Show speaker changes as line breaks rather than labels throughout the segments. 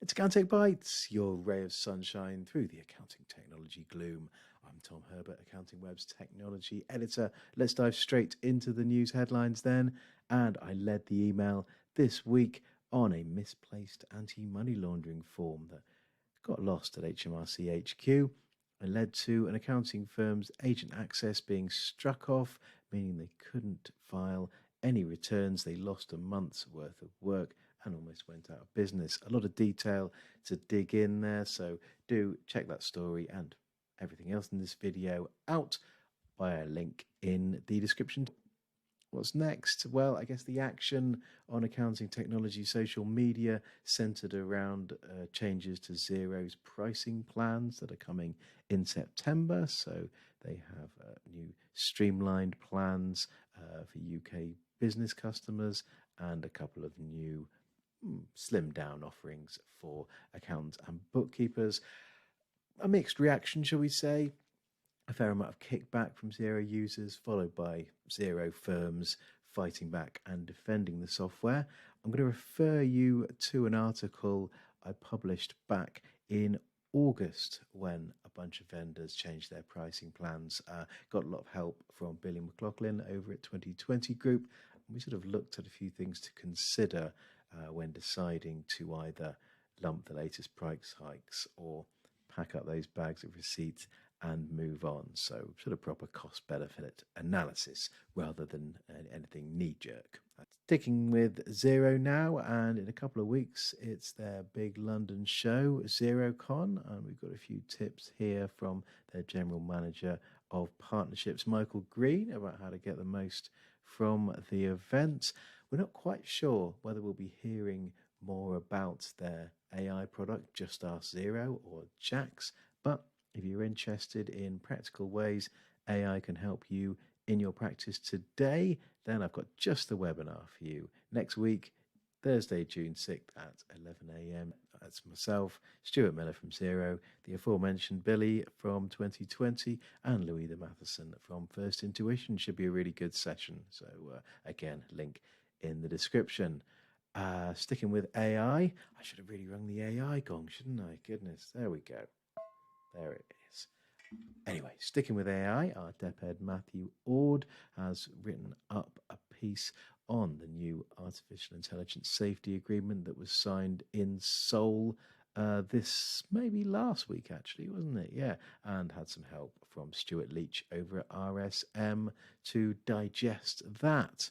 It's Accountech Bytes, your ray of sunshine through the accounting technology gloom. I'm Tom Herbert, Accounting Web's technology editor. Let's dive straight into the news headlines then. And I led the email this week on a misplaced anti-money laundering form that got lost at HMRC HQ and led to an accounting firm's agent access being struck off, meaning they couldn't file any returns. They lost a month's worth of work and almost went out of business. A lot of detail to dig in there, so do check that story and everything else in this video out via a link in the description. What's next? Well, I guess the action on accounting technology social media centered around changes to Xero's pricing plans that are coming in September. So they have new streamlined plans for UK business customers and a couple of new slimmed down offerings for accountants and bookkeepers. A mixed reaction, shall we say. A fair amount of kickback from Xero users, followed by Xero firms fighting back and defending the software. I'm going to refer you to an article I published back in August when a bunch of vendors changed their pricing plans. Got a lot of help from Billy McLaughlin over at 2020 Group. We sort of looked at a few things to consider when deciding to either lump the latest price hikes or pack up those bags of receipts and move on. So sort of proper cost benefit analysis rather than anything knee jerk. Sticking with Xero now, and in a couple of weeks it's their big London show, XeroCon, and we've got a few tips here from their general manager of partnerships, Michael Green, about how to get the most from the event. We're not quite sure whether we'll be hearing more about their AI product, Just Ask Xero or Jax, but if you're interested in practical ways AI can help you in your practice today, then I've got just the webinar for you next week, Thursday, June 6th at 11 a.m. That's myself, Stuart Miller from Xero, the aforementioned Billy from 2020, and Louisa Matheson from First Intuition. Should be a really good session. So again, link in the description. Sticking with AI, I should have really rung the AI gong, shouldn't I? Goodness, there we go. There it is. Anyway, sticking with AI, our DepEd Matthew Ord has written up a piece on the new artificial intelligence safety agreement that was signed in Seoul this maybe last week, actually, wasn't it? Yeah, and had some help from Stuart Leach over at RSM to digest that.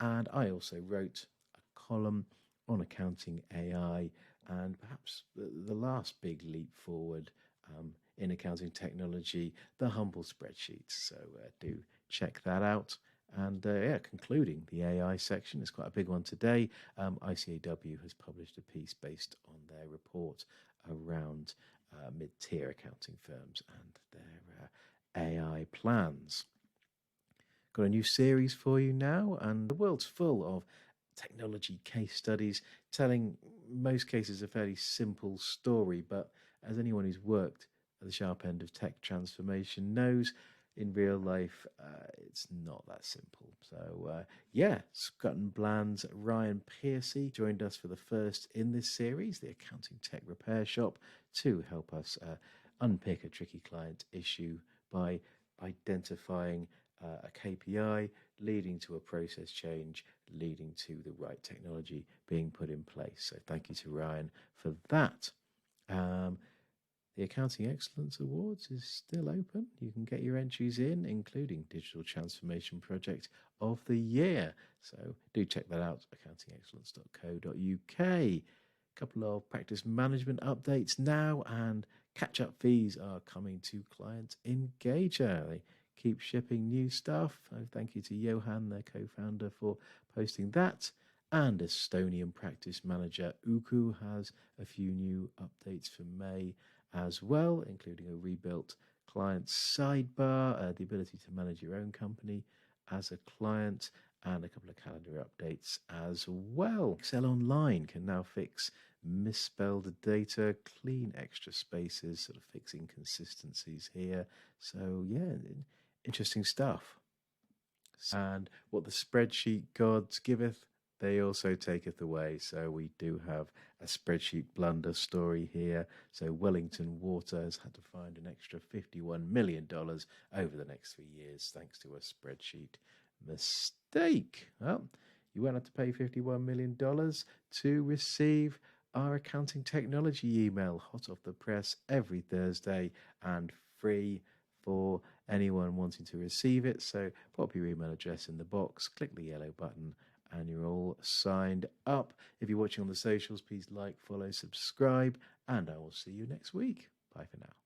And I also wrote a column on accounting AI and perhaps the last big leap forward in accounting technology, the humble spreadsheets. So do check that out. And concluding the AI section, it's quite a big one today. ICAW has published a piece based on their report around mid-tier accounting firms and their AI plans. Got a new series for you now, and the world's full of technology case studies telling most cases a fairly simple story, but as anyone who's worked at the sharp end of tech transformation knows, in real life it's not that simple. So Scott and Bland's Ryan Piercy joined us for the first in this series, the Accounting Tech Repair Shop, to help us unpick a tricky client issue by identifying a KPI leading to a process change, leading to the right technology being put in place. So thank you to Ryan for that. The Accounting Excellence Awards is still open. You can get your entries in, including Digital Transformation Project of the Year. So do check that out, accountingexcellence.co.uk. A couple of practice management updates now, and catch-up fees are coming to Client Engager. They keep shipping new stuff. Thank you to Johan, their co-founder, for posting that. And Estonian practice manager Uku has a few new updates for May as well, including a rebuilt client sidebar, the ability to manage your own company as a client, and a couple of calendar updates as well. Excel Online can now fix misspelled data, clean extra spaces, sort of fix inconsistencies here. So yeah, interesting stuff. And what the spreadsheet gods giveth, they also taketh away. So we do have a spreadsheet blunder story here. So Wellington Water has had to find an extra $51 million over the next 3 years thanks to a spreadsheet mistake. Well, you won't have to pay $51 million to receive our accounting technology email, hot off the press every Thursday and free for anyone wanting to receive it. So pop your email address in the box, click the yellow button, and you're all signed up. If you're watching on the socials, please like, follow, subscribe, and I will see you next week. Bye for now.